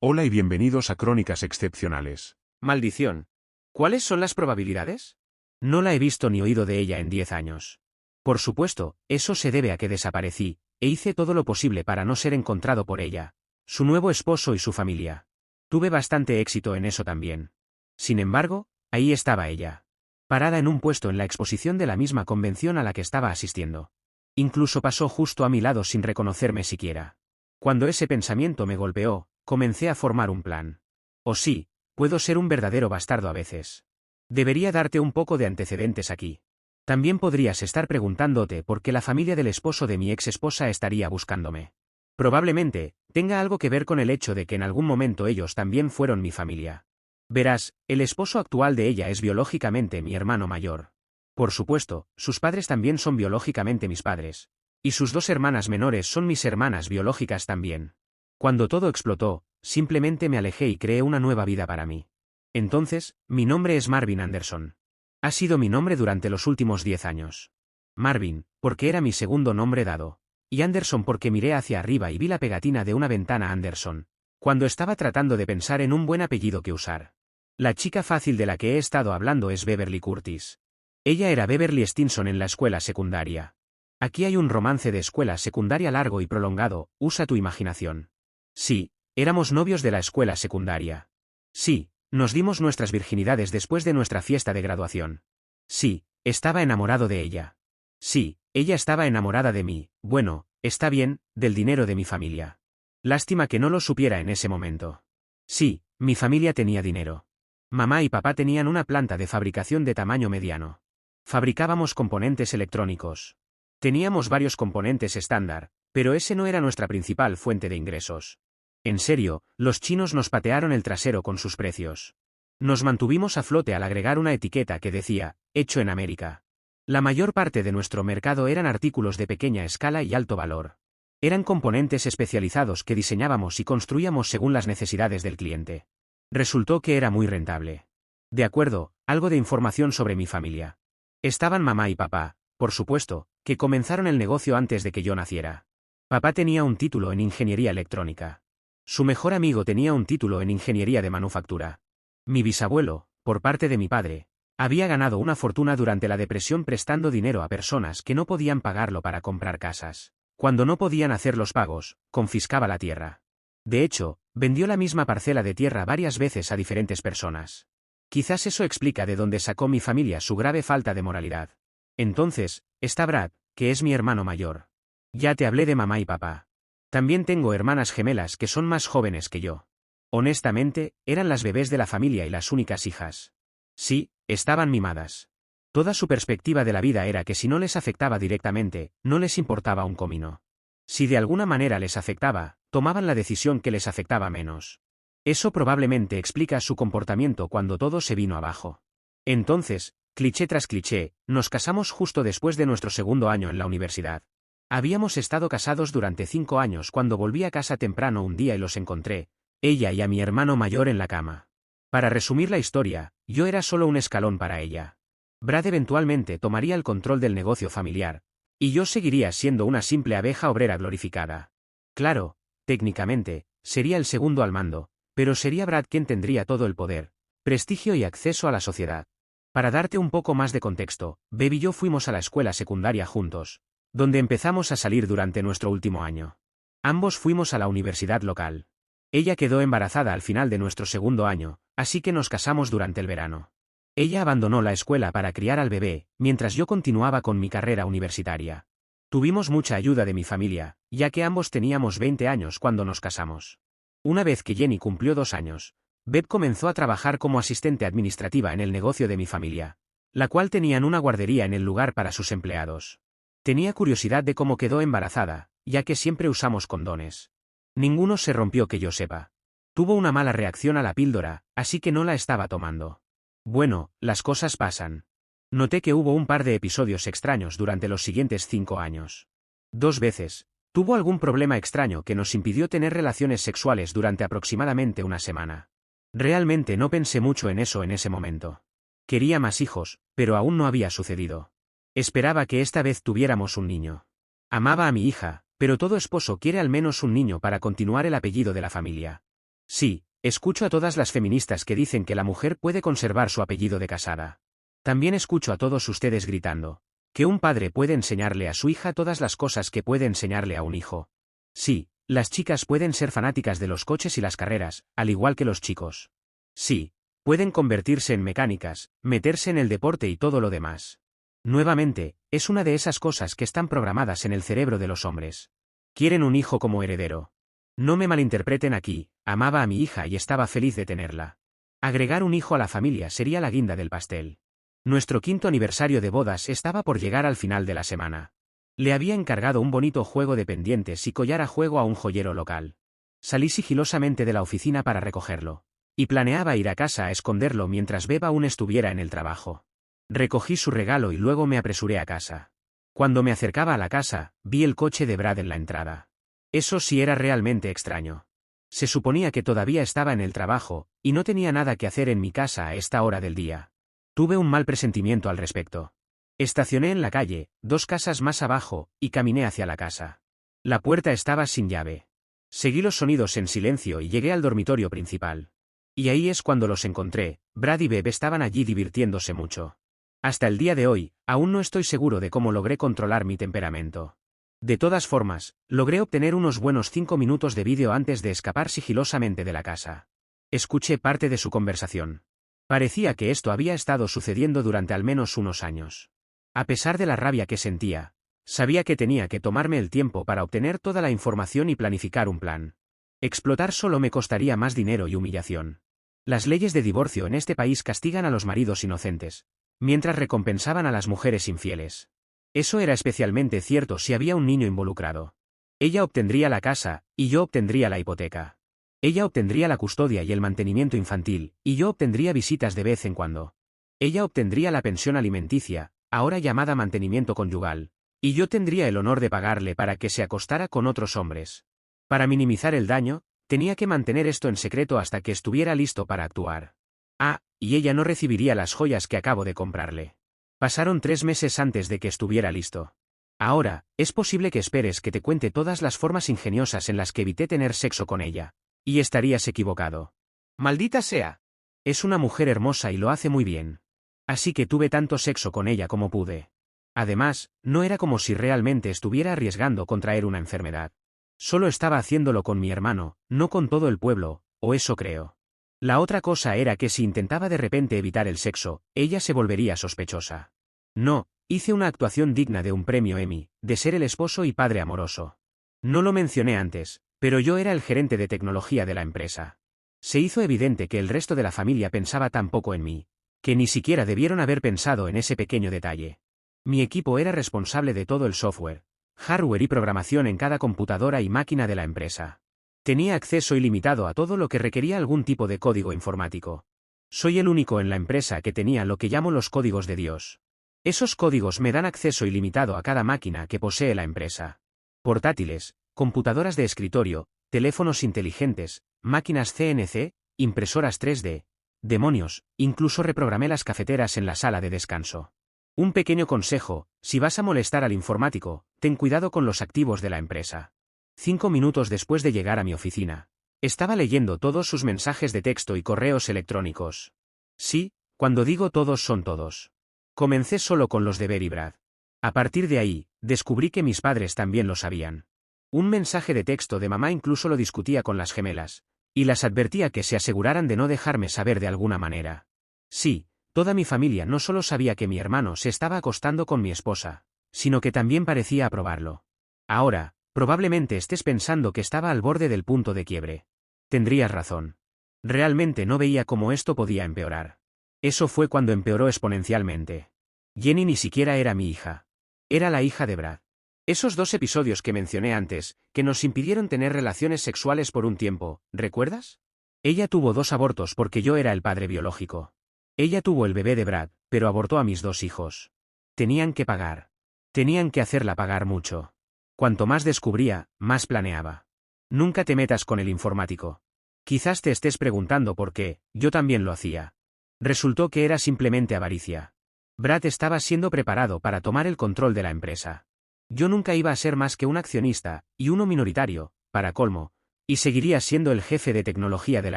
Hola y bienvenidos a Crónicas Excepcionales. Maldición. ¿Cuáles son las probabilidades? No la he visto ni oído de ella en 10 años. Por supuesto, eso se debe a que desaparecí, e hice todo lo posible para no ser encontrado por ella, su nuevo esposo y su familia. Tuve bastante éxito en eso también. Sin embargo, ahí estaba ella, parada en un puesto en la exposición de la misma convención a la que estaba asistiendo. Incluso pasó justo a mi lado sin reconocerme siquiera. Cuando ese pensamiento me golpeó, comencé a formar un plan. Oh sí, puedo ser un verdadero bastardo a veces. Debería darte un poco de antecedentes aquí. También podrías estar preguntándote por qué la familia del esposo de mi ex esposa estaría buscándome. Probablemente, tenga algo que ver con el hecho de que en algún momento ellos también fueron mi familia. Verás, el esposo actual de ella es biológicamente mi hermano mayor. Por supuesto, sus padres también son biológicamente mis padres. Y sus dos hermanas menores son mis hermanas biológicas también. Cuando todo explotó, simplemente me alejé y creé una nueva vida para mí. Entonces, mi nombre es Marvin Anderson. Ha sido mi nombre durante los últimos 10 años. Marvin, porque era mi segundo nombre dado. Y Anderson porque miré hacia arriba y vi la pegatina de una ventana Anderson, cuando estaba tratando de pensar en un buen apellido que usar. La chica fácil de la que he estado hablando es Beverly Curtis. Ella era Beverly Stinson en la escuela secundaria. Aquí hay un romance de escuela secundaria largo y prolongado, usa tu imaginación. Sí, éramos novios de la escuela secundaria. Sí, nos dimos nuestras virginidades después de nuestra fiesta de graduación. Sí, estaba enamorado de ella. Sí, ella estaba enamorada de mí, bueno, está bien, del dinero de mi familia. Lástima que no lo supiera en ese momento. Sí, mi familia tenía dinero. Mamá y papá tenían una planta de fabricación de tamaño mediano. Fabricábamos componentes electrónicos. Teníamos varios componentes estándar, pero ese no era nuestra principal fuente de ingresos. En serio, los chinos nos patearon el trasero con sus precios. Nos mantuvimos a flote al agregar una etiqueta que decía, hecho en América. La mayor parte de nuestro mercado eran artículos de pequeña escala y alto valor. Eran componentes especializados que diseñábamos y construíamos según las necesidades del cliente. Resultó que era muy rentable. De acuerdo, algo de información sobre mi familia. Estaban mamá y papá, por supuesto, que comenzaron el negocio antes de que yo naciera. Papá tenía un título en ingeniería electrónica. Su mejor amigo tenía un título en ingeniería de manufactura. Mi bisabuelo, por parte de mi padre, había ganado una fortuna durante la depresión prestando dinero a personas que no podían pagarlo para comprar casas. Cuando no podían hacer los pagos, confiscaba la tierra. De hecho, vendió la misma parcela de tierra varias veces a diferentes personas. Quizás eso explica de dónde sacó mi familia su grave falta de moralidad. Entonces, está Brad, que es mi hermano mayor. Ya te hablé de mamá y papá. También tengo hermanas gemelas que son más jóvenes que yo. Honestamente, eran las bebés de la familia y las únicas hijas. Sí, estaban mimadas. Toda su perspectiva de la vida era que si no les afectaba directamente, no les importaba un comino. Si de alguna manera les afectaba, tomaban la decisión que les afectaba menos. Eso probablemente explica su comportamiento cuando todo se vino abajo. Entonces, cliché tras cliché, nos casamos justo después de nuestro segundo año en la universidad. Habíamos estado casados durante 5 años cuando volví a casa temprano un día y los encontré, ella y a mi hermano mayor en la cama. Para resumir la historia, yo era solo un escalón para ella. Brad eventualmente tomaría el control del negocio familiar, y yo seguiría siendo una simple abeja obrera glorificada. Claro, técnicamente, sería el segundo al mando, pero sería Brad quien tendría todo el poder, prestigio y acceso a la sociedad. Para darte un poco más de contexto, Bev y yo fuimos a la escuela secundaria juntos, donde empezamos a salir durante nuestro último año. Ambos fuimos a la universidad local. Ella quedó embarazada al final de nuestro segundo año, así que nos casamos durante el verano. Ella abandonó la escuela para criar al bebé, mientras yo continuaba con mi carrera universitaria. Tuvimos mucha ayuda de mi familia, ya que ambos teníamos 20 años cuando nos casamos. Una vez que Jenny cumplió 2 años, Bev comenzó a trabajar como asistente administrativa en el negocio de mi familia, la cual tenían una guardería en el lugar para sus empleados. Tenía curiosidad de cómo quedó embarazada, ya que siempre usamos condones. Ninguno se rompió que yo sepa. Tuvo una mala reacción a la píldora, así que no la estaba tomando. Bueno, las cosas pasan. Noté que hubo un par de episodios extraños durante los siguientes 5 años. 2 veces, tuvo algún problema extraño que nos impidió tener relaciones sexuales durante aproximadamente una semana. Realmente no pensé mucho en eso en ese momento. Quería más hijos, pero aún no había sucedido. Esperaba que esta vez tuviéramos un niño. Amaba a mi hija, pero todo esposo quiere al menos un niño para continuar el apellido de la familia. Sí, escucho a todas las feministas que dicen que la mujer puede conservar su apellido de casada. También escucho a todos ustedes gritando que un padre puede enseñarle a su hija todas las cosas que puede enseñarle a un hijo. Sí, las chicas pueden ser fanáticas de los coches y las carreras, al igual que los chicos. Sí, pueden convertirse en mecánicas, meterse en el deporte y todo lo demás. Nuevamente, es una de esas cosas que están programadas en el cerebro de los hombres. Quieren un hijo como heredero. No me malinterpreten aquí, amaba a mi hija y estaba feliz de tenerla. Agregar un hijo a la familia sería la guinda del pastel. Nuestro 5º aniversario de bodas estaba por llegar al final de la semana. Le había encargado un bonito juego de pendientes y collar a juego a un joyero local. Salí sigilosamente de la oficina para recogerlo. Y planeaba ir a casa a esconderlo mientras Beba aún estuviera en el trabajo. Recogí su regalo y luego me apresuré a casa. Cuando me acercaba a la casa, vi el coche de Brad en la entrada. Eso sí era realmente extraño. Se suponía que todavía estaba en el trabajo, y no tenía nada que hacer en mi casa a esta hora del día. Tuve un mal presentimiento al respecto. Estacioné en la calle, 2 casas más abajo, y caminé hacia la casa. La puerta estaba sin llave. Seguí los sonidos en silencio y llegué al dormitorio principal. Y ahí es cuando los encontré. Brad y Beb estaban allí divirtiéndose mucho. Hasta el día de hoy, aún no estoy seguro de cómo logré controlar mi temperamento. De todas formas, logré obtener unos buenos 5 minutos de vídeo antes de escapar sigilosamente de la casa. Escuché parte de su conversación. Parecía que esto había estado sucediendo durante al menos unos años. A pesar de la rabia que sentía, sabía que tenía que tomarme el tiempo para obtener toda la información y planificar un plan. Explotar solo me costaría más dinero y humillación. Las leyes de divorcio en este país castigan a los maridos inocentes, mientras recompensaban a las mujeres infieles. Eso era especialmente cierto si había un niño involucrado. Ella obtendría la casa, y yo obtendría la hipoteca. Ella obtendría la custodia y el mantenimiento infantil, y yo obtendría visitas de vez en cuando. Ella obtendría la pensión alimenticia, ahora llamada mantenimiento conyugal, y yo tendría el honor de pagarle para que se acostara con otros hombres. Para minimizar el daño, tenía que mantener esto en secreto hasta que estuviera listo para actuar. Ah, y ella no recibiría las joyas que acabo de comprarle. Pasaron 3 meses antes de que estuviera listo. Ahora, es posible que esperes que te cuente todas las formas ingeniosas en las que evité tener sexo con ella. Y estarías equivocado. Maldita sea. Es una mujer hermosa y lo hace muy bien. Así que tuve tanto sexo con ella como pude. Además, no era como si realmente estuviera arriesgando contraer una enfermedad. Solo estaba haciéndolo con mi hermano, no con todo el pueblo, o eso creo. La otra cosa era que si intentaba de repente evitar el sexo, ella se volvería sospechosa. No, hice una actuación digna de un premio Emmy, de ser el esposo y padre amoroso. No lo mencioné antes, pero yo era el gerente de tecnología de la empresa. Se hizo evidente que el resto de la familia pensaba tan poco en mí, que ni siquiera debieron haber pensado en ese pequeño detalle. Mi equipo era responsable de todo el software, hardware y programación en cada computadora y máquina de la empresa. Tenía acceso ilimitado a todo lo que requería algún tipo de código informático. Soy el único en la empresa que tenía lo que llamo los códigos de Dios. Esos códigos me dan acceso ilimitado a cada máquina que posee la empresa. Portátiles, computadoras de escritorio, teléfonos inteligentes, máquinas CNC, impresoras 3D. Demonios, incluso reprogramé las cafeteras en la sala de descanso. Un pequeño consejo, si vas a molestar al informático, ten cuidado con los activos de la empresa. 5 minutos después de llegar a mi oficina, estaba leyendo todos sus mensajes de texto y correos electrónicos. Sí, cuando digo todos son todos. Comencé solo con los de Bear y Brad. A partir de ahí, descubrí que mis padres también lo sabían. Un mensaje de texto de mamá incluso lo discutía con las gemelas, y las advertía que se aseguraran de no dejarme saber de alguna manera. Sí, toda mi familia no solo sabía que mi hermano se estaba acostando con mi esposa, sino que también parecía aprobarlo. Ahora, probablemente estés pensando que estaba al borde del punto de quiebre. Tendrías razón. Realmente no veía cómo esto podía empeorar. Eso fue cuando empeoró exponencialmente. Jenny ni siquiera era mi hija. Era la hija de Brad. Esos 2 episodios que mencioné antes, que nos impidieron tener relaciones sexuales por un tiempo, ¿recuerdas? Ella tuvo 2 abortos porque yo era el padre biológico. Ella tuvo el bebé de Brad, pero abortó a mis 2 hijos. Tenían que pagar. Tenían que hacerla pagar mucho. Cuanto más descubría, más planeaba. Nunca te metas con el informático. Quizás te estés preguntando por qué, yo también lo hacía. Resultó que era simplemente avaricia. Brad estaba siendo preparado para tomar el control de la empresa. Yo nunca iba a ser más que un accionista, y uno minoritario, para colmo, Y seguiría siendo el jefe de tecnología de la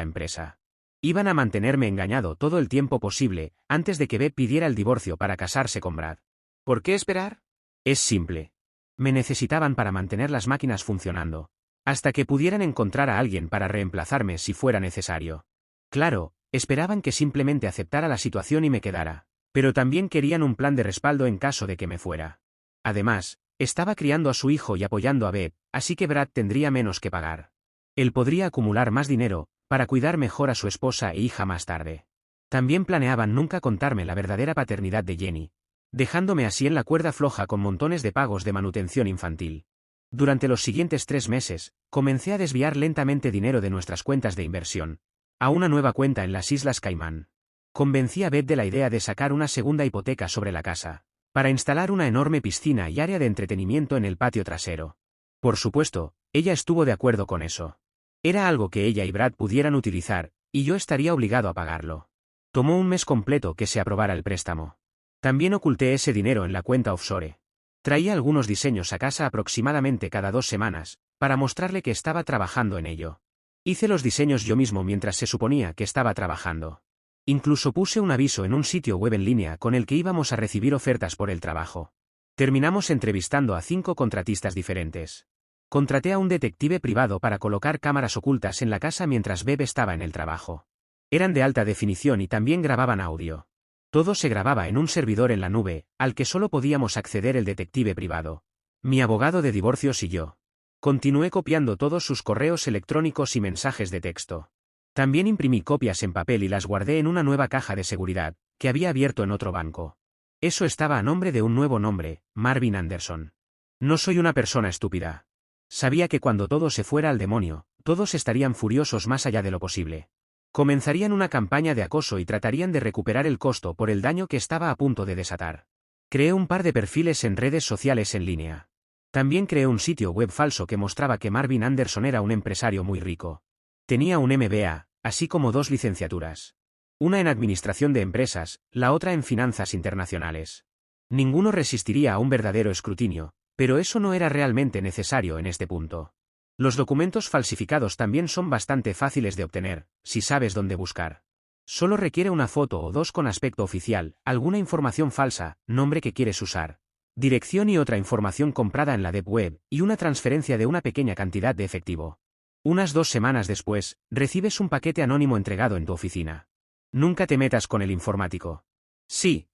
empresa. Iban a mantenerme engañado todo el tiempo posible, antes de que Beth pidiera el divorcio para casarse con Brad. ¿Por qué esperar? Es simple. Me necesitaban para mantener las máquinas funcionando, hasta que pudieran encontrar a alguien para reemplazarme si fuera necesario. Claro, esperaban que simplemente aceptara la situación y me quedara, pero también querían un plan de respaldo en caso de que me fuera. Además, estaba criando a su hijo y apoyando a Beth, así que Brad tendría menos que pagar. Él podría acumular más dinero, para cuidar mejor a su esposa e hija más tarde. También planeaban nunca contarme la verdadera paternidad de Jenny, dejándome así en la cuerda floja con montones de pagos de manutención infantil. Durante los siguientes 3 meses, comencé a desviar lentamente dinero de nuestras cuentas de inversión a una nueva cuenta en las Islas Caimán. Convencí a Beth de la idea de sacar una segunda hipoteca sobre la casa, para instalar una enorme piscina y área de entretenimiento en el patio trasero. Por supuesto, ella estuvo de acuerdo con eso. Era algo que ella y Brad pudieran utilizar, y yo estaría obligado a pagarlo. Tomó un mes completo que se aprobara el préstamo. También oculté ese dinero en la cuenta offshore. Traía algunos diseños a casa aproximadamente cada 2 semanas, para mostrarle que estaba trabajando en ello. Hice los diseños yo mismo mientras se suponía que estaba trabajando. Incluso puse un aviso en un sitio web en línea con el que íbamos a recibir ofertas por el trabajo. Terminamos entrevistando a 5 contratistas diferentes. Contraté a un detective privado para colocar cámaras ocultas en la casa mientras Beth estaba en el trabajo. Eran de alta definición y también grababan audio. Todo se grababa en un servidor en la nube, al que solo podíamos acceder el detective privado, mi abogado de divorcios y yo. Continué copiando todos sus correos electrónicos y mensajes de texto. También imprimí copias en papel y las guardé en una nueva caja de seguridad, que había abierto en otro banco. Eso estaba a nombre de un nuevo nombre, Marvin Anderson. No soy una persona estúpida. Sabía que cuando todo se fuera al demonio, todos estarían furiosos más allá de lo posible. Comenzarían una campaña de acoso y tratarían de recuperar el costo por el daño que estaba a punto de desatar. Creé un par de perfiles en redes sociales en línea. También creé un sitio web falso que mostraba que Marvin Anderson era un empresario muy rico. Tenía un MBA, así como 2 licenciaturas. Una en administración de empresas, la otra en finanzas internacionales. Ninguno resistiría a un verdadero escrutinio, pero eso no era realmente necesario en este punto. Los documentos falsificados también son bastante fáciles de obtener, si sabes dónde buscar. Solo requiere una foto o 2 con aspecto oficial, alguna información falsa, nombre que quieres usar, dirección y otra información comprada en la deep web, y una transferencia de una pequeña cantidad de efectivo. Unas 2 semanas después, recibes un paquete anónimo entregado en tu oficina. Nunca te metas con el informático. Sí.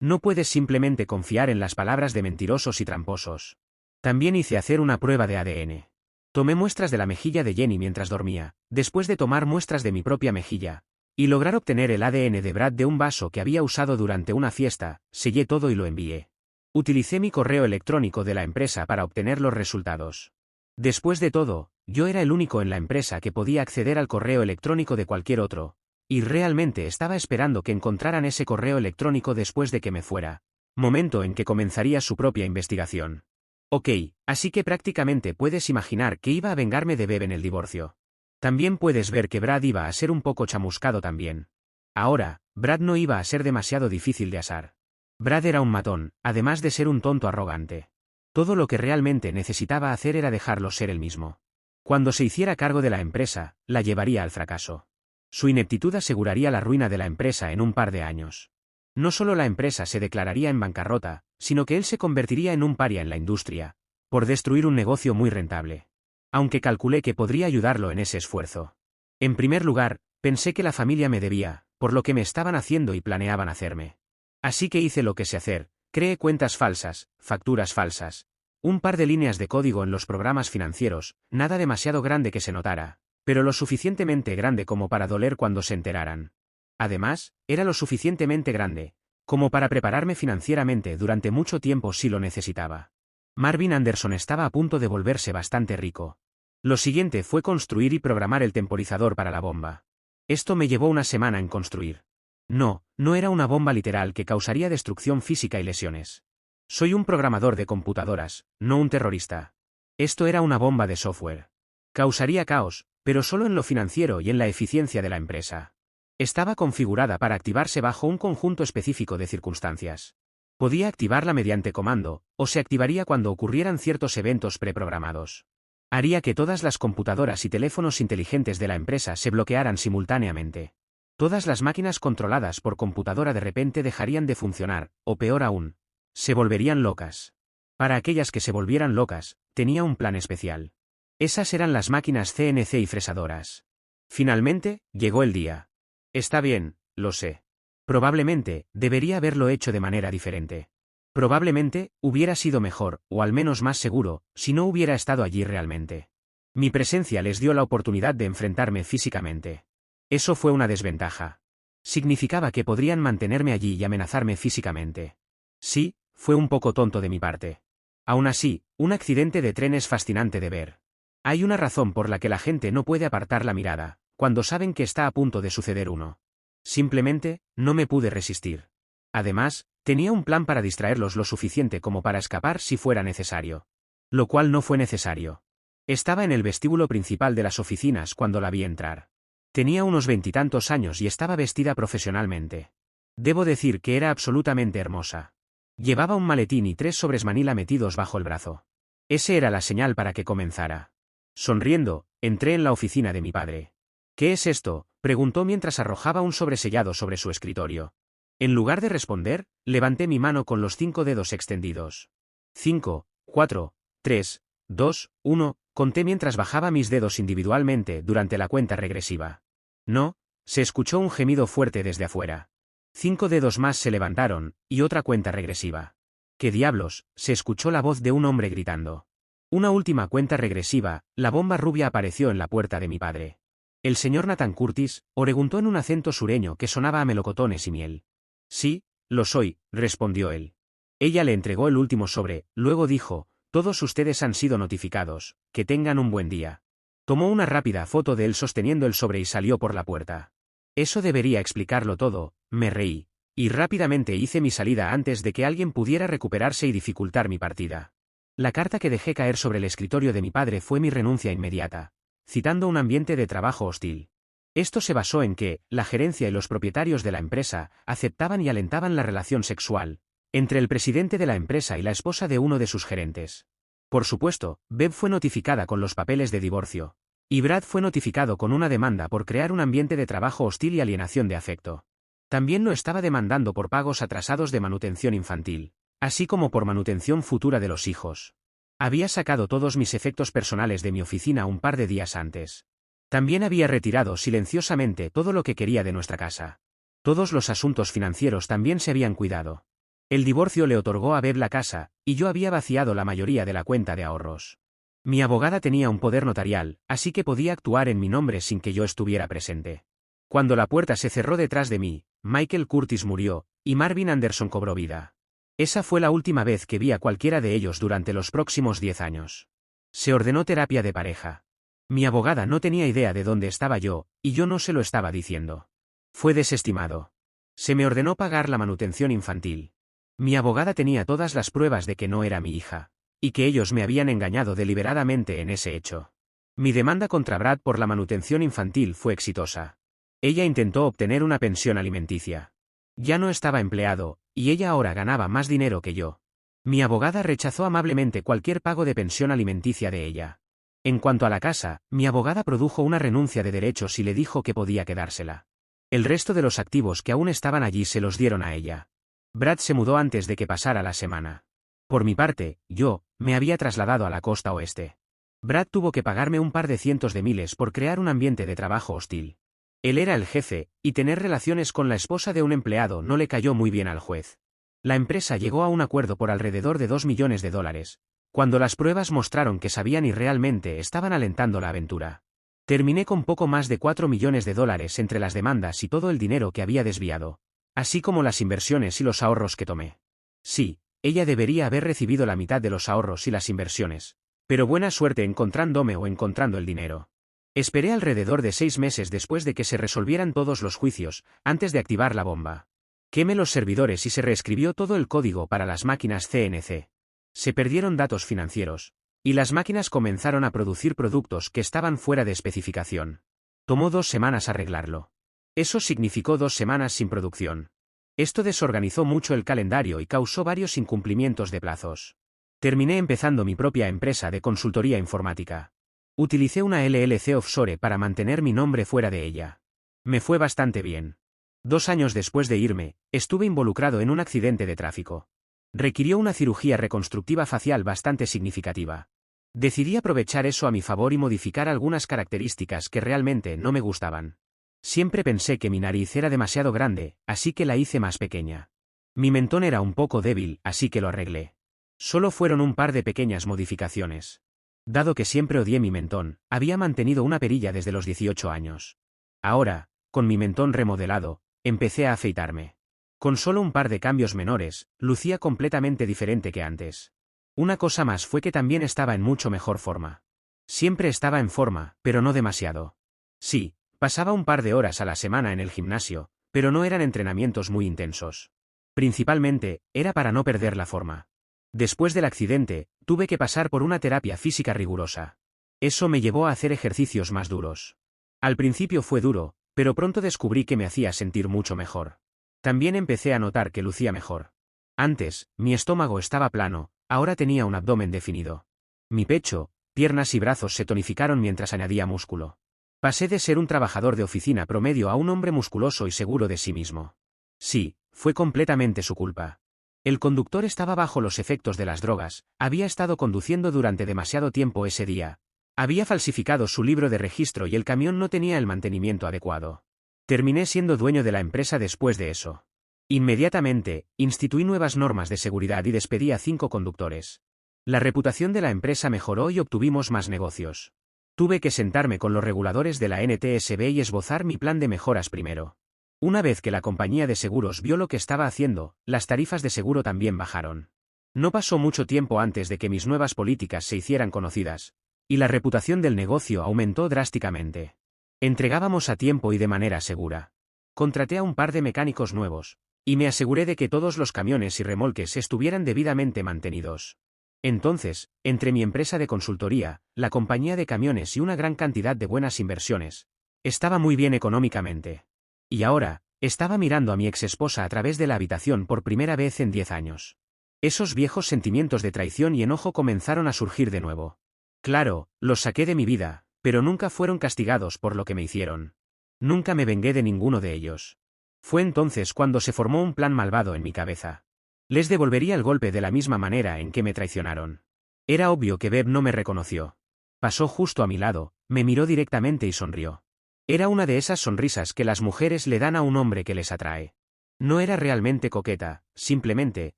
No puedes simplemente confiar en las palabras de mentirosos y tramposos. También hice hacer una prueba de ADN. Tomé muestras de la mejilla de Jenny mientras dormía, después de tomar muestras de mi propia mejilla, y lograr obtener el ADN de Brad de un vaso que había usado durante una fiesta, sellé todo y lo envié. Utilicé mi correo electrónico de la empresa para obtener los resultados. Después de todo, yo era el único en la empresa que podía acceder al correo electrónico de cualquier otro, y realmente estaba esperando que encontraran ese correo electrónico después de que me fuera, momento en que comenzaría su propia investigación. Ok, así que prácticamente puedes imaginar que iba a vengarme de Beb en el divorcio. También puedes ver que Brad iba a ser un poco chamuscado también. Ahora, Brad no iba a ser demasiado difícil de asar. Brad era un matón, además de ser un tonto arrogante. Todo lo que realmente necesitaba hacer era dejarlo ser él mismo. Cuando se hiciera cargo de la empresa, la llevaría al fracaso. Su ineptitud aseguraría la ruina de la empresa en un par de años. No solo la empresa se declararía en bancarrota, sino que él se convertiría en un paria en la industria, por destruir un negocio muy rentable. Aunque calculé que podría ayudarlo en ese esfuerzo. En primer lugar, pensé que la familia me debía, por lo que me estaban haciendo y planeaban hacerme. Así que hice lo que sé hacer, creé cuentas falsas, facturas falsas, un par de líneas de código en los programas financieros, nada demasiado grande que se notara, pero lo suficientemente grande como para doler cuando se enteraran. Además, era lo suficientemente grande, como para prepararme financieramente durante mucho tiempo si lo necesitaba. Marvin Anderson estaba a punto de volverse bastante rico. Lo siguiente fue construir y programar el temporizador para la bomba. Esto me llevó una semana en construir. No era una bomba literal que causaría destrucción física y lesiones. Soy un programador de computadoras, no un terrorista. Esto era una bomba de software. Causaría caos, pero solo en lo financiero y en la eficiencia de la empresa. Estaba configurada para activarse bajo un conjunto específico de circunstancias. Podía activarla mediante comando, o se activaría cuando ocurrieran ciertos eventos preprogramados. Haría que todas las computadoras y teléfonos inteligentes de la empresa se bloquearan simultáneamente. Todas las máquinas controladas por computadora de repente dejarían de funcionar, o peor aún, se volverían locas. Para aquellas que se volvieran locas, tenía un plan especial. Esas eran las máquinas CNC y fresadoras. Finalmente, llegó el día. Está bien, lo sé. Probablemente, debería haberlo hecho de manera diferente. Probablemente, hubiera sido mejor, o al menos más seguro, si no hubiera estado allí realmente. Mi presencia les dio la oportunidad de enfrentarme físicamente. Eso fue una desventaja. Significaba que podrían mantenerme allí y amenazarme físicamente. Sí, fue un poco tonto de mi parte. Aún así, un accidente de tren es fascinante de ver. Hay una razón por la que la gente no puede apartar la mirada, cuando saben que está a punto de suceder uno. Simplemente, no me pude resistir. Además, tenía un plan para distraerlos lo suficiente como para escapar si fuera necesario. Lo cual no fue necesario. Estaba en el vestíbulo principal de las oficinas cuando la vi entrar. Tenía unos 20 años y estaba vestida profesionalmente. Debo decir que era absolutamente hermosa. Llevaba un maletín y 3 sobres Manila metidos bajo el brazo. Ese era la señal para que comenzara. Sonriendo, entré en la oficina de mi padre. ¿Qué es esto?, preguntó mientras arrojaba un sobresellado sobre su escritorio. En lugar de responder, levanté mi mano con los 5 dedos extendidos. 5, 4, 3, 2, 1, conté mientras bajaba mis dedos individualmente durante la cuenta regresiva. No, se escuchó un gemido fuerte desde afuera. 5 dedos más se levantaron, y otra cuenta regresiva. ¿Qué diablos?, se escuchó la voz de un hombre gritando. Una última cuenta regresiva, la bomba rubia apareció en la puerta de mi padre. El señor Nathan Curtis, preguntó en un acento sureño que sonaba a melocotones y miel. Sí, lo soy, respondió él. Ella le entregó el último sobre, luego dijo, todos ustedes han sido notificados, que tengan un buen día. Tomó una rápida foto de él sosteniendo el sobre y salió por la puerta. Eso debería explicarlo todo, me reí, y rápidamente hice mi salida antes de que alguien pudiera recuperarse y dificultar mi partida. La carta que dejé caer sobre el escritorio de mi padre fue mi renuncia inmediata, citando un ambiente de trabajo hostil. Esto se basó en que, la gerencia y los propietarios de la empresa, aceptaban y alentaban la relación sexual, entre el presidente de la empresa y la esposa de uno de sus gerentes. Por supuesto, Bev fue notificada con los papeles de divorcio. Y Brad fue notificado con una demanda por crear un ambiente de trabajo hostil y alienación de afecto. También lo estaba demandando por pagos atrasados de manutención infantil, así como por manutención futura de los hijos. Había sacado todos mis efectos personales de mi oficina un par de días antes. También había retirado silenciosamente todo lo que quería de nuestra casa. Todos los asuntos financieros también se habían cuidado. El divorcio le otorgó a Bev la casa, y yo había vaciado la mayoría de la cuenta de ahorros. Mi abogada tenía un poder notarial, así que podía actuar en mi nombre sin que yo estuviera presente. Cuando la puerta se cerró detrás de mí, Michael Curtis murió, y Marvin Anderson cobró vida. Esa fue la última vez que vi a cualquiera de ellos durante los próximos 10 años. Se ordenó terapia de pareja. Mi abogada no tenía idea de dónde estaba yo, y yo no se lo estaba diciendo. Fue desestimado. Se me ordenó pagar la manutención infantil. Mi abogada tenía todas las pruebas de que no era mi hija, y que ellos me habían engañado deliberadamente en ese hecho. Mi demanda contra Brad por la manutención infantil fue exitosa. Ella intentó obtener una pensión alimenticia. Ya no estaba empleado, y ella ahora ganaba más dinero que yo. Mi abogada rechazó amablemente cualquier pago de pensión alimenticia de ella. En cuanto a la casa, mi abogada produjo una renuncia de derechos y le dijo que podía quedársela. El resto de los activos que aún estaban allí se los dieron a ella. Brad se mudó antes de que pasara la semana. Por mi parte, yo, me había trasladado a la costa oeste. Brad tuvo que pagarme un par de cientos de miles por crear un ambiente de trabajo hostil. Él era el jefe, y tener relaciones con la esposa de un empleado no le cayó muy bien al juez. La empresa llegó a un acuerdo por alrededor de $2 millones, cuando las pruebas mostraron que sabían y realmente estaban alentando la aventura. Terminé con poco más de $4 millones entre las demandas y todo el dinero que había desviado, así como las inversiones y los ahorros que tomé. Sí, ella debería haber recibido la mitad de los ahorros y las inversiones, pero buena suerte encontrándome o encontrando el dinero. Esperé alrededor de 6 meses después de que se resolvieran todos los juicios, antes de activar la bomba. Quemé los servidores y se reescribió todo el código para las máquinas CNC. Se perdieron datos financieros, y las máquinas comenzaron a producir productos que estaban fuera de especificación. Tomó 2 semanas arreglarlo. Eso significó 2 semanas sin producción. Esto desorganizó mucho el calendario y causó varios incumplimientos de plazos. Terminé empezando mi propia empresa de consultoría informática. Utilicé una LLC offshore para mantener mi nombre fuera de ella. Me fue bastante bien. 2 años después de irme, estuve involucrado en un accidente de tráfico. Requirió una cirugía reconstructiva facial bastante significativa. Decidí aprovechar eso a mi favor y modificar algunas características que realmente no me gustaban. Siempre pensé que mi nariz era demasiado grande, así que la hice más pequeña. Mi mentón era un poco débil, así que lo arreglé. Solo fueron un par de pequeñas modificaciones. Dado que siempre odié mi mentón, había mantenido una perilla desde los 18 años. Ahora, con mi mentón remodelado, empecé a afeitarme. Con solo un par de cambios menores, lucía completamente diferente que antes. Una cosa más fue que también estaba en mucho mejor forma. Siempre estaba en forma, pero no demasiado. Sí, pasaba un par de horas a la semana en el gimnasio, pero no eran entrenamientos muy intensos. Principalmente, era para no perder la forma. Después del accidente, tuve que pasar por una terapia física rigurosa. Eso me llevó a hacer ejercicios más duros. Al principio fue duro, pero pronto descubrí que me hacía sentir mucho mejor. También empecé a notar que lucía mejor. Antes, mi estómago estaba plano, ahora tenía un abdomen definido. Mi pecho, piernas y brazos se tonificaron mientras añadía músculo. Pasé de ser un trabajador de oficina promedio a un hombre musculoso y seguro de sí mismo. Sí, fue completamente su culpa. El conductor estaba bajo los efectos de las drogas, había estado conduciendo durante demasiado tiempo ese día. Había falsificado su libro de registro y el camión no tenía el mantenimiento adecuado. Terminé siendo dueño de la empresa después de eso. Inmediatamente, instituí nuevas normas de seguridad y despedí a 5 conductores. La reputación de la empresa mejoró y obtuvimos más negocios. Tuve que sentarme con los reguladores de la NTSB y esbozar mi plan de mejoras primero. Una vez que la compañía de seguros vio lo que estaba haciendo, las tarifas de seguro también bajaron. No pasó mucho tiempo antes de que mis nuevas políticas se hicieran conocidas, y la reputación del negocio aumentó drásticamente. Entregábamos a tiempo y de manera segura. Contraté a un par de mecánicos nuevos, y me aseguré de que todos los camiones y remolques estuvieran debidamente mantenidos. Entonces, entre mi empresa de consultoría, la compañía de camiones y una gran cantidad de buenas inversiones, estaba muy bien económicamente. Y ahora, estaba mirando a mi exesposa a través de la habitación por primera vez en 10 años. Esos viejos sentimientos de traición y enojo comenzaron a surgir de nuevo. Claro, los saqué de mi vida, pero nunca fueron castigados por lo que me hicieron. Nunca me vengué de ninguno de ellos. Fue entonces cuando se formó un plan malvado en mi cabeza. Les devolvería el golpe de la misma manera en que me traicionaron. Era obvio que Bev no me reconoció. Pasó justo a mi lado, me miró directamente y sonrió. Era una de esas sonrisas que las mujeres le dan a un hombre que les atrae. No era realmente coqueta, simplemente,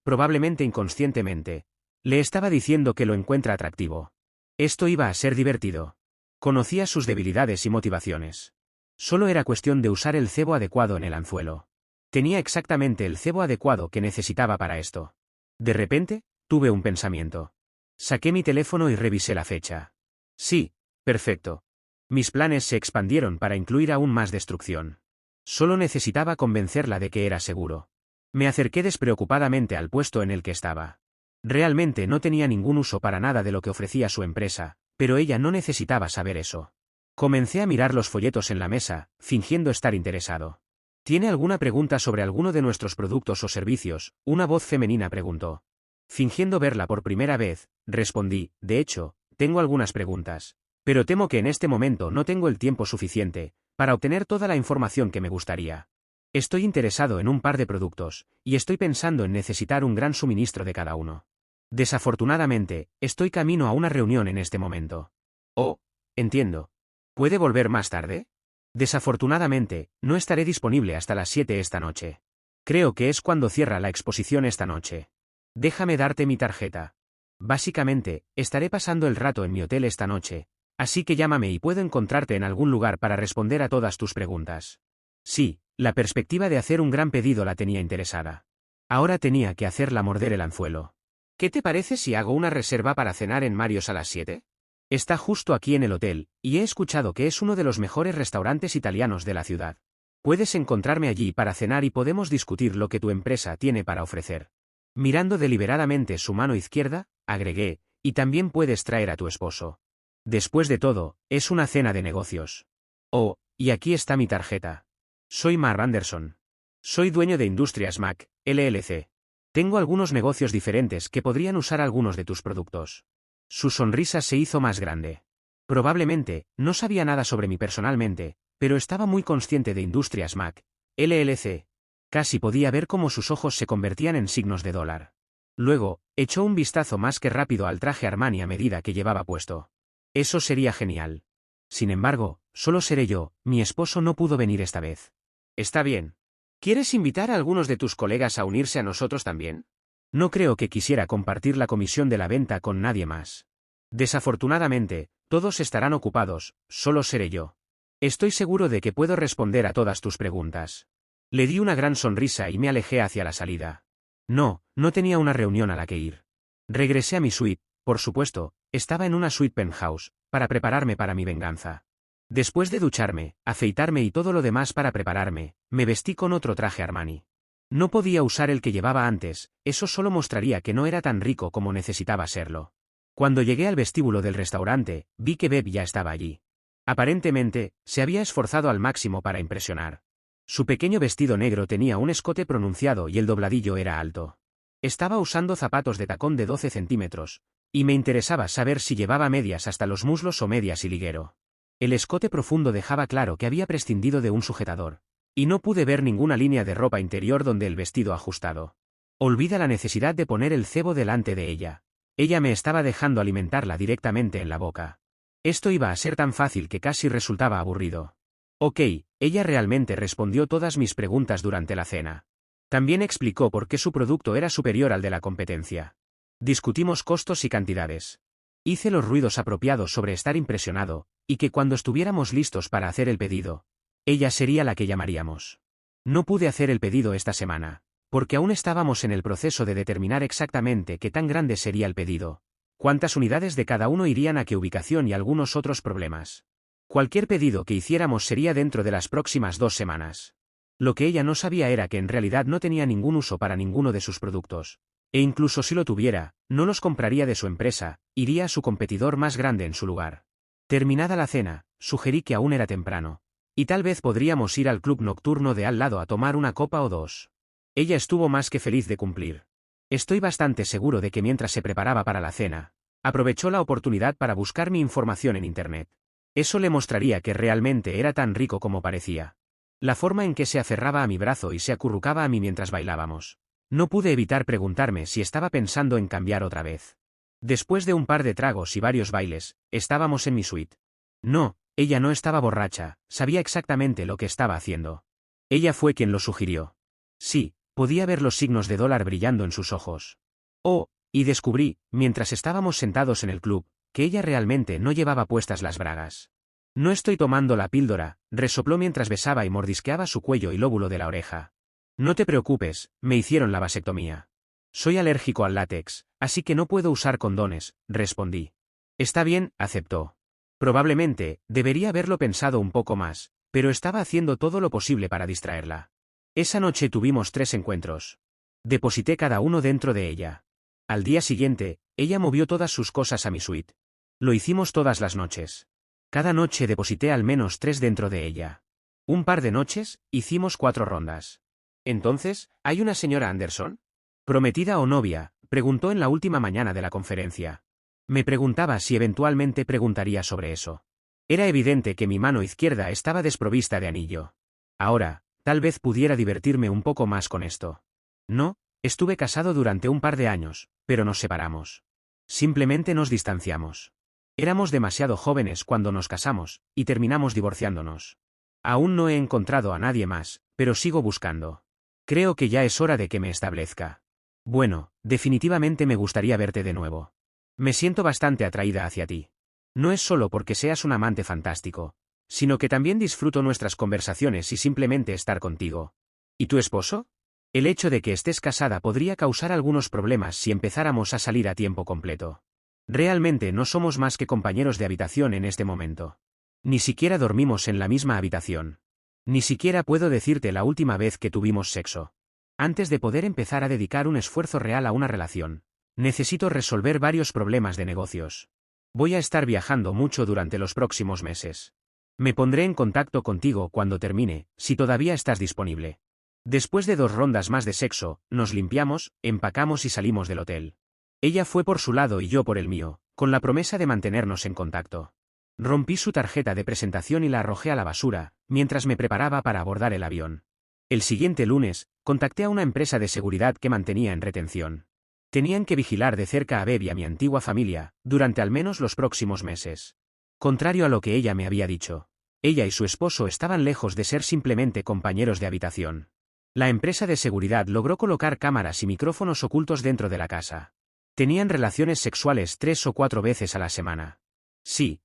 probablemente inconscientemente, le estaba diciendo que lo encuentra atractivo. Esto iba a ser divertido. Conocía sus debilidades y motivaciones. Solo era cuestión de usar el cebo adecuado en el anzuelo. Tenía exactamente el cebo adecuado que necesitaba para esto. De repente, tuve un pensamiento. Saqué mi teléfono y revisé la fecha. Sí, perfecto. Mis planes se expandieron para incluir aún más destrucción. Solo necesitaba convencerla de que era seguro. Me acerqué despreocupadamente al puesto en el que estaba. Realmente no tenía ningún uso para nada de lo que ofrecía su empresa, pero ella no necesitaba saber eso. Comencé a mirar los folletos en la mesa, fingiendo estar interesado. ¿Tiene alguna pregunta sobre alguno de nuestros productos o servicios?, una voz femenina preguntó. Fingiendo verla por primera vez, respondí, de hecho, tengo algunas preguntas. Pero temo que en este momento no tengo el tiempo suficiente para obtener toda la información que me gustaría. Estoy interesado en un par de productos, y estoy pensando en necesitar un gran suministro de cada uno. Desafortunadamente, estoy camino a una reunión en este momento. Oh, entiendo. ¿Puede volver más tarde? Desafortunadamente, no estaré disponible hasta las 7 esta noche. Creo que es cuando cierra la exposición esta noche. Déjame darte mi tarjeta. Básicamente, estaré pasando el rato en mi hotel esta noche, así que llámame y puedo encontrarte en algún lugar para responder a todas tus preguntas. Sí, la perspectiva de hacer un gran pedido la tenía interesada. Ahora tenía que hacerla morder el anzuelo. ¿Qué te parece si hago una reserva para cenar en Mario's a las 7? Está justo aquí en el hotel, y he escuchado que es uno de los mejores restaurantes italianos de la ciudad. Puedes encontrarme allí para cenar y podemos discutir lo que tu empresa tiene para ofrecer. Mirando deliberadamente su mano izquierda, agregué, y también puedes traer a tu esposo. Después de todo, es una cena de negocios. Oh, y aquí está mi tarjeta. Soy Marv Anderson. Soy dueño de Industrias Mac, LLC. Tengo algunos negocios diferentes que podrían usar algunos de tus productos. Su sonrisa se hizo más grande. Probablemente, no sabía nada sobre mí personalmente, pero estaba muy consciente de Industrias Mac, LLC. Casi podía ver cómo sus ojos se convertían en signos de dólar. Luego, echó un vistazo más que rápido al traje Armani a medida que llevaba puesto. Eso sería genial. Sin embargo, solo seré yo, mi esposo no pudo venir esta vez. Está bien. ¿Quieres invitar a algunos de tus colegas a unirse a nosotros también? No creo que quisiera compartir la comisión de la venta con nadie más. Desafortunadamente, todos estarán ocupados, solo seré yo. Estoy seguro de que puedo responder a todas tus preguntas. Le di una gran sonrisa y me alejé hacia la salida. No tenía una reunión a la que ir. Regresé a mi suite, por supuesto, estaba en una suite penthouse, para prepararme para mi venganza. Después de ducharme, afeitarme y todo lo demás para prepararme, me vestí con otro traje Armani. No podía usar el que llevaba antes, eso solo mostraría que no era tan rico como necesitaba serlo. Cuando llegué al vestíbulo del restaurante, vi que Bev ya estaba allí. Aparentemente, se había esforzado al máximo para impresionar. Su pequeño vestido negro tenía un escote pronunciado y el dobladillo era alto. Estaba usando zapatos de tacón de 12 centímetros, y me interesaba saber si llevaba medias hasta los muslos o medias y liguero. El escote profundo dejaba claro que había prescindido de un sujetador, y no pude ver ninguna línea de ropa interior donde el vestido ajustado. Olvida la necesidad de poner el cebo delante de ella. Ella me estaba dejando alimentarla directamente en la boca. Esto iba a ser tan fácil que casi resultaba aburrido. Ok, ella realmente respondió todas mis preguntas durante la cena. También explicó por qué su producto era superior al de la competencia. Discutimos costos y cantidades. Hice los ruidos apropiados sobre estar impresionado, y que cuando estuviéramos listos para hacer el pedido, ella sería la que llamaríamos. No pude hacer el pedido esta semana, porque aún estábamos en el proceso de determinar exactamente qué tan grande sería el pedido, cuántas unidades de cada uno irían a qué ubicación y algunos otros problemas. Cualquier pedido que hiciéramos sería dentro de las próximas 2 semanas. Lo que ella no sabía era que en realidad no tenía ningún uso para ninguno de sus productos, e incluso si lo tuviera, no los compraría de su empresa, iría a su competidor más grande en su lugar. Terminada la cena, sugerí que aún era temprano, y tal vez podríamos ir al club nocturno de al lado a tomar una copa o dos. Ella estuvo más que feliz de cumplir. Estoy bastante seguro de que mientras se preparaba para la cena, aprovechó la oportunidad para buscar mi información en Internet. Eso le mostraría que realmente era tan rico como parecía. La forma en que se aferraba a mi brazo y se acurrucaba a mí mientras bailábamos. No pude evitar preguntarme si estaba pensando en cambiar otra vez. Después de un par de tragos y varios bailes, estábamos en mi suite. No, ella no estaba borracha, sabía exactamente lo que estaba haciendo. Ella fue quien lo sugirió. Sí, podía ver los signos de dólar brillando en sus ojos. Oh, y descubrí, mientras estábamos sentados en el club, que ella realmente no llevaba puestas las bragas. No estoy tomando la píldora, resopló mientras besaba y mordisqueaba su cuello y lóbulo de la oreja. No te preocupes, me hicieron la vasectomía. Soy alérgico al látex, así que no puedo usar condones, respondí. Está bien, aceptó. Probablemente, debería haberlo pensado un poco más, pero estaba haciendo todo lo posible para distraerla. Esa noche tuvimos 3 encuentros. Deposité cada uno dentro de ella. Al día siguiente, ella movió todas sus cosas a mi suite. Lo hicimos todas las noches. Cada noche deposité al menos 3 dentro de ella. Un par de noches, hicimos 4 rondas. Entonces, ¿hay una señora Anderson? ¿Prometida o novia?, preguntó en la última mañana de la conferencia. Me preguntaba si eventualmente preguntaría sobre eso. Era evidente que mi mano izquierda estaba desprovista de anillo. Ahora, tal vez pudiera divertirme un poco más con esto. No, estuve casado durante un par de años, pero nos separamos. Simplemente nos distanciamos. Éramos demasiado jóvenes cuando nos casamos, y terminamos divorciándonos. Aún no he encontrado a nadie más, pero sigo buscando. Creo que ya es hora de que me establezca. Bueno, definitivamente me gustaría verte de nuevo. Me siento bastante atraída hacia ti. No es solo porque seas un amante fantástico, sino que también disfruto nuestras conversaciones y simplemente estar contigo. ¿Y tu esposo? El hecho de que estés casada podría causar algunos problemas si empezáramos a salir a tiempo completo. Realmente no somos más que compañeros de habitación en este momento. Ni siquiera dormimos en la misma habitación. Ni siquiera puedo decirte la última vez que tuvimos sexo. Antes de poder empezar a dedicar un esfuerzo real a una relación, necesito resolver varios problemas de negocios. Voy a estar viajando mucho durante los próximos meses. Me pondré en contacto contigo cuando termine, si todavía estás disponible. Después de 2 rondas más de sexo, nos limpiamos, empacamos y salimos del hotel. Ella fue por su lado y yo por el mío, con la promesa de mantenernos en contacto. Rompí su tarjeta de presentación y la arrojé a la basura, mientras me preparaba para abordar el avión. El siguiente lunes, contacté a una empresa de seguridad que mantenía en retención. Tenían que vigilar de cerca a Bev y a mi antigua familia, durante al menos los próximos meses. Contrario a lo que ella me había dicho, ella y su esposo estaban lejos de ser simplemente compañeros de habitación. La empresa de seguridad logró colocar cámaras y micrófonos ocultos dentro de la casa. Tenían relaciones sexuales 3 o 4 veces a la semana. Sí,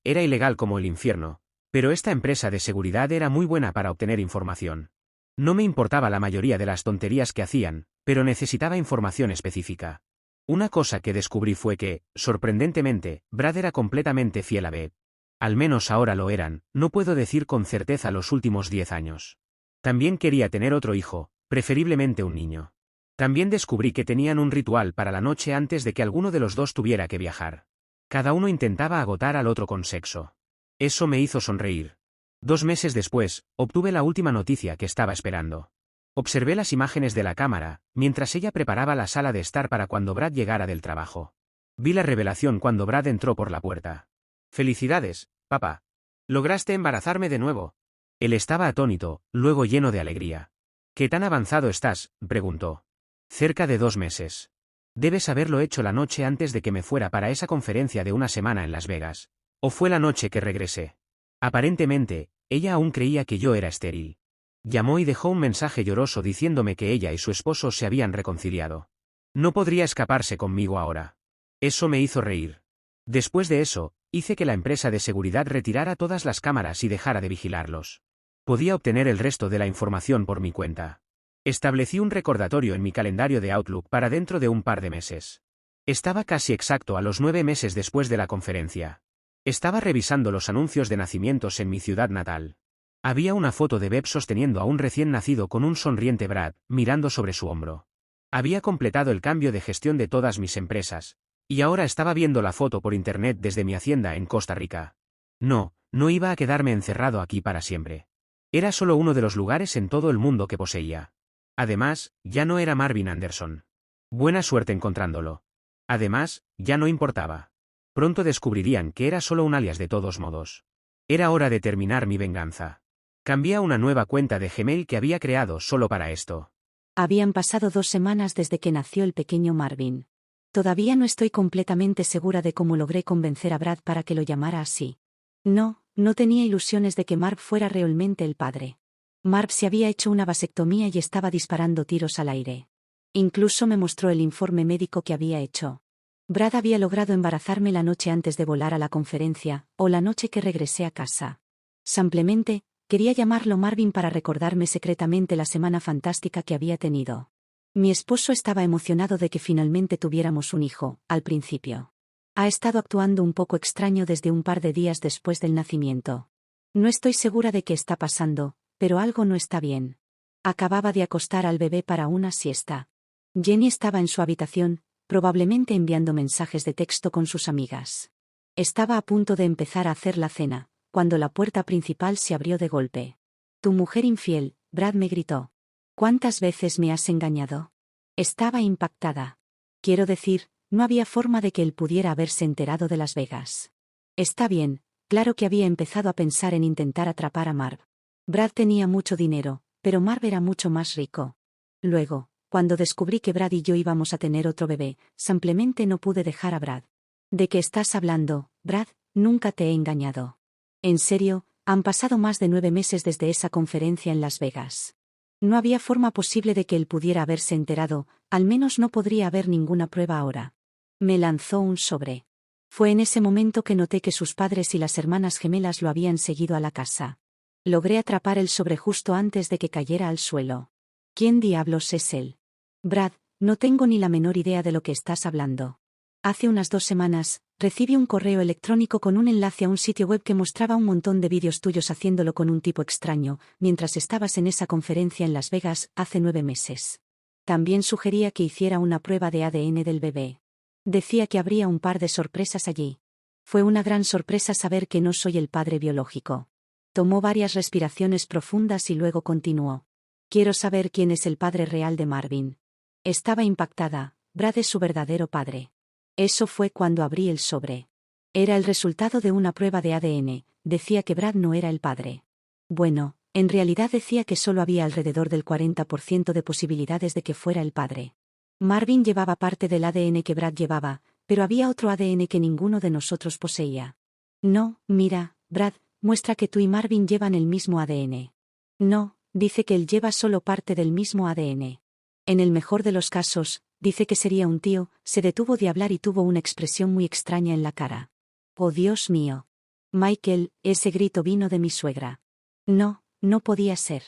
era ilegal como el infierno, pero esta empresa de seguridad era muy buena para obtener información. No me importaba la mayoría de las tonterías que hacían, pero necesitaba información específica. Una cosa que descubrí fue que, sorprendentemente, Brad era completamente fiel a Bev. Al menos ahora lo eran, no puedo decir con certeza los últimos 10 años. También quería tener otro hijo, preferiblemente un niño. También descubrí que tenían un ritual para la noche antes de que alguno de los dos tuviera que viajar. Cada uno intentaba agotar al otro con sexo. Eso me hizo sonreír. 2 meses después, obtuve la última noticia que estaba esperando. Observé las imágenes de la cámara, mientras ella preparaba la sala de estar para cuando Brad llegara del trabajo. Vi la revelación cuando Brad entró por la puerta. «Felicidades, papá. Lograste embarazarme de nuevo». Él estaba atónito, luego lleno de alegría. «¿Qué tan avanzado estás?», preguntó. «Cerca de 2 meses. Debes haberlo hecho la noche antes de que me fuera para esa conferencia de una semana en Las Vegas. ¿O fue la noche que regresé?». Aparentemente, ella aún creía que yo era estéril. Llamó y dejó un mensaje lloroso diciéndome que ella y su esposo se habían reconciliado. No podría escaparse conmigo ahora. Eso me hizo reír. Después de eso, hice que la empresa de seguridad retirara todas las cámaras y dejara de vigilarlos. Podía obtener el resto de la información por mi cuenta. Establecí un recordatorio en mi calendario de Outlook para dentro de un par de meses. Estaba casi exacto a los 9 meses después de la conferencia. Estaba revisando los anuncios de nacimientos en mi ciudad natal. Había una foto de Bev sosteniendo a un recién nacido con un sonriente Brad, mirando sobre su hombro. Había completado el cambio de gestión de todas mis empresas, y ahora estaba viendo la foto por internet desde mi hacienda en Costa Rica. No iba a quedarme encerrado aquí para siempre. Era solo uno de los lugares en todo el mundo que poseía. Además, ya no era Marvin Anderson. Buena suerte encontrándolo. Además, ya no importaba. Pronto descubrirían que era solo un alias de todos modos. Era hora de terminar mi venganza. Cambié a una nueva cuenta de Gmail que había creado solo para esto. Habían pasado 2 semanas desde que nació el pequeño Marvin. Todavía no estoy completamente segura de cómo logré convencer a Brad para que lo llamara así. No tenía ilusiones de que Marv fuera realmente el padre. Marv se había hecho una vasectomía y estaba disparando tiros al aire. Incluso me mostró el informe médico que había hecho. Brad había logrado embarazarme la noche antes de volar a la conferencia, o la noche que regresé a casa. Simplemente, quería llamarlo Marvin para recordarme secretamente la semana fantástica que había tenido. Mi esposo estaba emocionado de que finalmente tuviéramos un hijo, al principio. Ha estado actuando un poco extraño desde un par de días después del nacimiento. No estoy segura de qué está pasando, pero algo no está bien. Acababa de acostar al bebé para una siesta. Jenny estaba en su habitación, probablemente enviando mensajes de texto con sus amigas. Estaba a punto de empezar a hacer la cena, cuando la puerta principal se abrió de golpe. «Tu mujer infiel», Brad me gritó. «¿Cuántas veces me has engañado?». Estaba impactada. Quiero decir, no había forma de que él pudiera haberse enterado de Las Vegas. Está bien, claro que había empezado a pensar en intentar atrapar a Marv. Brad tenía mucho dinero, pero Marv era mucho más rico. Luego, cuando descubrí que Brad y yo íbamos a tener otro bebé, simplemente no pude dejar a Brad. ¿De qué estás hablando, Brad? Nunca te he engañado. En serio, han pasado más de 9 meses desde esa conferencia en Las Vegas. No había forma posible de que él pudiera haberse enterado, al menos no podría haber ninguna prueba ahora. Me lanzó un sobre. Fue en ese momento que noté que sus padres y las hermanas gemelas lo habían seguido a la casa. Logré atrapar el sobre justo antes de que cayera al suelo. ¿Quién diablos es él? Brad, no tengo ni la menor idea de lo que estás hablando. Hace unas 2 semanas, recibí un correo electrónico con un enlace a un sitio web que mostraba un montón de vídeos tuyos haciéndolo con un tipo extraño, mientras estabas en esa conferencia en Las Vegas hace 9 meses. También sugería que hiciera una prueba de ADN del bebé. Decía que habría un par de sorpresas allí. Fue una gran sorpresa saber que no soy el padre biológico. Tomó varias respiraciones profundas y luego continuó. Quiero saber quién es el padre real de Marvin. Estaba impactada. Brad es su verdadero padre. Eso fue cuando abrí el sobre. Era el resultado de una prueba de ADN, decía que Brad no era el padre. Bueno, en realidad decía que solo había alrededor del 40% de posibilidades de que fuera el padre. Marvin llevaba parte del ADN que Brad llevaba, pero había otro ADN que ninguno de nosotros poseía. No, mira, Brad, muestra que tú y Marvin llevan el mismo ADN. No, dice que él lleva solo parte del mismo ADN. En el mejor de los casos, dice que sería un tío, se detuvo de hablar y tuvo una expresión muy extraña en la cara. Oh Dios mío. Michael, ese grito vino de mi suegra. No, no podía ser.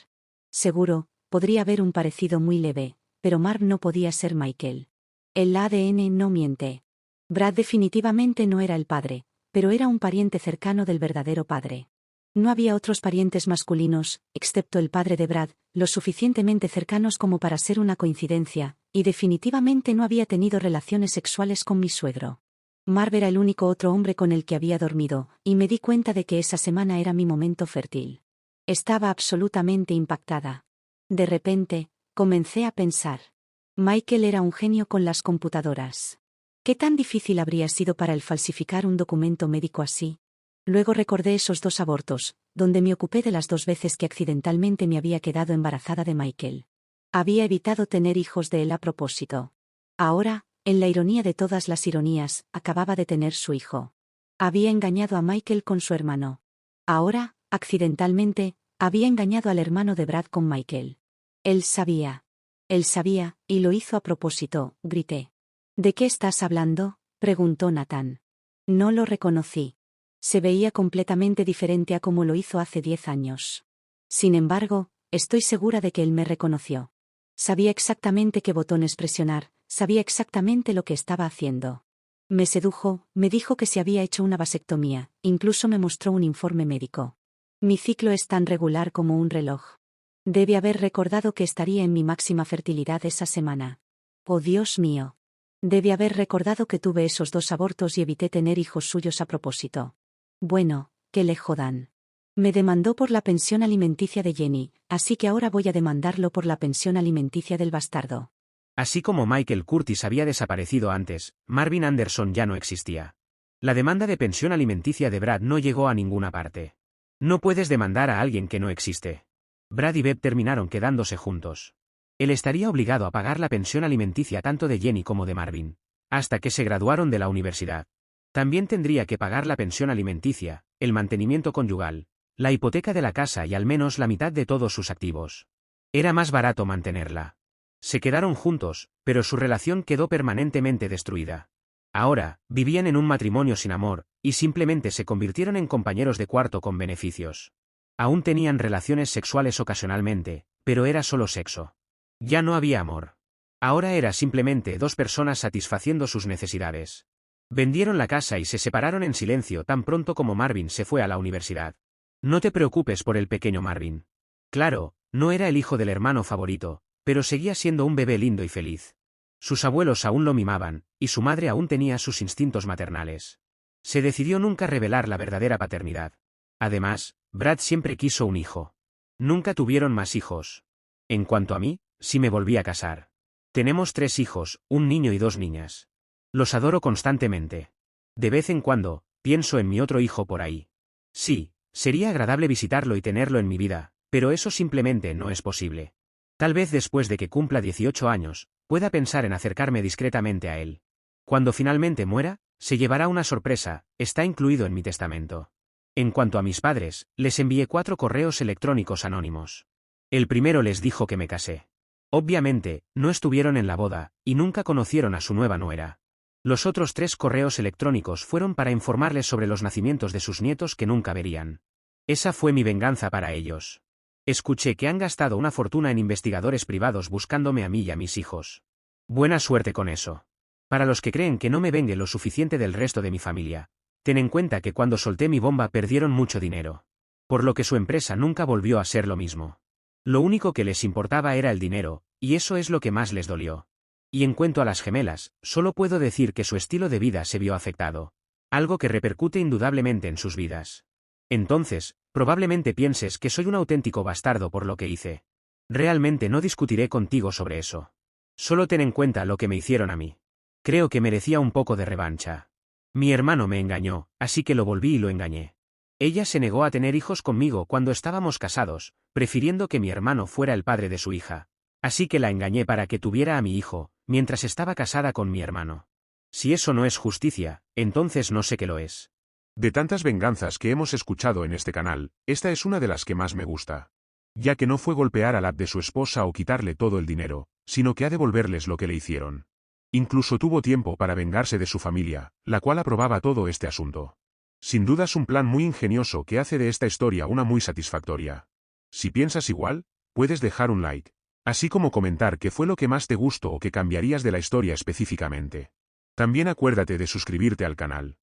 Seguro, podría haber un parecido muy leve, pero Marv no podía ser Michael. El ADN no miente. Brad definitivamente no era el padre, pero era un pariente cercano del verdadero padre. No había otros parientes masculinos, excepto el padre de Brad, lo suficientemente cercanos como para ser una coincidencia, y definitivamente no había tenido relaciones sexuales con mi suegro. Marv era el único otro hombre con el que había dormido, y me di cuenta de que esa semana era mi momento fértil. Estaba absolutamente impactada. De repente, comencé a pensar. Michael era un genio con las computadoras. ¿Qué tan difícil habría sido para él falsificar un documento médico así? Luego recordé esos 2 abortos, donde me ocupé de las 2 veces que accidentalmente me había quedado embarazada de Michael. Había evitado tener hijos de él a propósito. Ahora, en la ironía de todas las ironías, acababa de tener su hijo. Había engañado a Michael con su hermano. Ahora, accidentalmente, había engañado al hermano de Brad con Michael. Él sabía. Él sabía, y lo hizo a propósito, grité. ¿De qué estás hablando?, preguntó Nathan. No lo reconocí. Se veía completamente diferente a como lo hizo hace 10 años. Sin embargo, estoy segura de que él me reconoció. Sabía exactamente qué botones presionar, sabía exactamente lo que estaba haciendo. Me sedujo, me dijo que se había hecho una vasectomía, incluso me mostró un informe médico. Mi ciclo es tan regular como un reloj. Debe haber recordado que estaría en mi máxima fertilidad esa semana. Oh Dios mío. Debe haber recordado que tuve esos 2 abortos y evité tener hijos suyos a propósito. Bueno, que le jodan. Me demandó por la pensión alimenticia de Jenny, así que ahora voy a demandarlo por la pensión alimenticia del bastardo. Así como Michael Curtis había desaparecido antes, Marvin Anderson ya no existía. La demanda de pensión alimenticia de Brad no llegó a ninguna parte. No puedes demandar a alguien que no existe. Brad y Beb terminaron quedándose juntos. Él estaría obligado a pagar la pensión alimenticia tanto de Jenny como de Marvin, hasta que se graduaron de la universidad. También tendría que pagar la pensión alimenticia, el mantenimiento conyugal, la hipoteca de la casa y al menos la mitad de todos sus activos. Era más barato mantenerla. Se quedaron juntos, pero su relación quedó permanentemente destruida. Ahora, vivían en un matrimonio sin amor, y simplemente se convirtieron en compañeros de cuarto con beneficios. Aún tenían relaciones sexuales ocasionalmente, pero era solo sexo. Ya no había amor. Ahora era simplemente 2 personas satisfaciendo sus necesidades. Vendieron la casa y se separaron en silencio tan pronto como Marvin se fue a la universidad. No te preocupes por el pequeño Marvin. Claro, no era el hijo del hermano favorito, pero seguía siendo un bebé lindo y feliz. Sus abuelos aún lo mimaban, y su madre aún tenía sus instintos maternales. Se decidió nunca revelar la verdadera paternidad. Además, Brad siempre quiso un hijo. Nunca tuvieron más hijos. En cuanto a mí, sí me volví a casar. Tenemos 3 hijos, un niño y 2 niñas. Los adoro constantemente. De vez en cuando, pienso en mi otro hijo por ahí. Sí, sería agradable visitarlo y tenerlo en mi vida, pero eso simplemente no es posible. Tal vez después de que cumpla 18 años, pueda pensar en acercarme discretamente a él. Cuando finalmente muera, se llevará una sorpresa, está incluido en mi testamento. En cuanto a mis padres, les envié 4 correos electrónicos anónimos. El primero les dijo que me casé. Obviamente, no estuvieron en la boda, y nunca conocieron a su nueva nuera. Los otros 3 correos electrónicos fueron para informarles sobre los nacimientos de sus nietos que nunca verían. Esa fue mi venganza para ellos. Escuché que han gastado una fortuna en investigadores privados buscándome a mí y a mis hijos. Buena suerte con eso. Para los que creen que no me vengue lo suficiente del resto de mi familia, ten en cuenta que cuando solté mi bomba perdieron mucho dinero. Por lo que su empresa nunca volvió a ser lo mismo. Lo único que les importaba era el dinero, y eso es lo que más les dolió. Y en cuanto a las gemelas, solo puedo decir que su estilo de vida se vio afectado. Algo que repercute indudablemente en sus vidas. Entonces, probablemente pienses que soy un auténtico bastardo por lo que hice. Realmente no discutiré contigo sobre eso. Solo ten en cuenta lo que me hicieron a mí. Creo que merecía un poco de revancha. Mi hermano me engañó, así que lo volví y lo engañé. Ella se negó a tener hijos conmigo cuando estábamos casados, prefiriendo que mi hermano fuera el padre de su hija. Así que la engañé para que tuviera a mi hijo, mientras estaba casada con mi hermano. Si eso no es justicia, entonces no sé qué lo es. De tantas venganzas que hemos escuchado en este canal, esta es una de las que más me gusta. Ya que no fue golpear al Ab de su esposa o quitarle todo el dinero, sino que ha devolverles lo que le hicieron. Incluso tuvo tiempo para vengarse de su familia, la cual aprobaba todo este asunto. Sin duda es un plan muy ingenioso que hace de esta historia una muy satisfactoria. Si piensas igual, puedes dejar un like, así como comentar qué fue lo que más te gustó o que cambiarías de la historia específicamente. También acuérdate de suscribirte al canal.